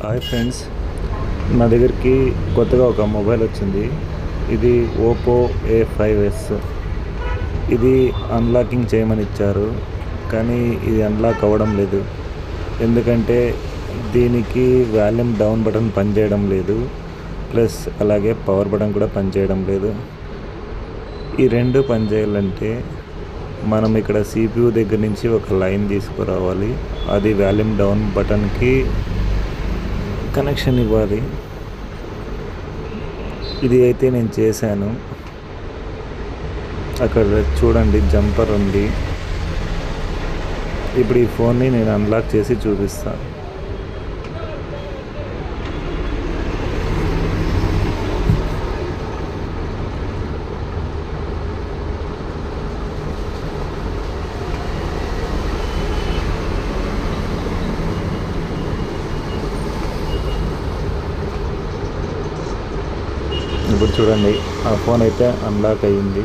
Hi friends, నా దగ్గరికి కొత్తగా ఒక మొబైల్ వచ్చింది. ఇది ఓపో A5s. ఇది అన్లాకింగ్ చేయమని ఇచ్చారు, కానీ ఇది అన్లాక్ అవ్వడం లేదు. ఎందుకంటే దీనికి వాల్యూమ్ డౌన్ బటన్ పనిచేయడం లేదు, ప్లస్ అలాగే పవర్ బటన్ కూడా పనిచేయడం లేదు. ఈ రెండు పనిచేయాలంటే మనం ఇక్కడ CPU దగ్గర నుంచి ఒక లైన్ తీసుకురావాలి. అది వాల్యూమ్ డౌన్ బటన్కి కనెక్షన్ ఇవ్వాలి. ఇది అయితే నేను చేశాను. అక్కడ చూడండి, జంపర్ ఉంది. ఇప్పుడు ఈ ఫోన్ని నేను అన్లాక్ చేసి చూపిస్తాను. ఇప్పుడు చూడండి, ఆ ఫోన్ అయితే అన్లాక్ అయ్యింది.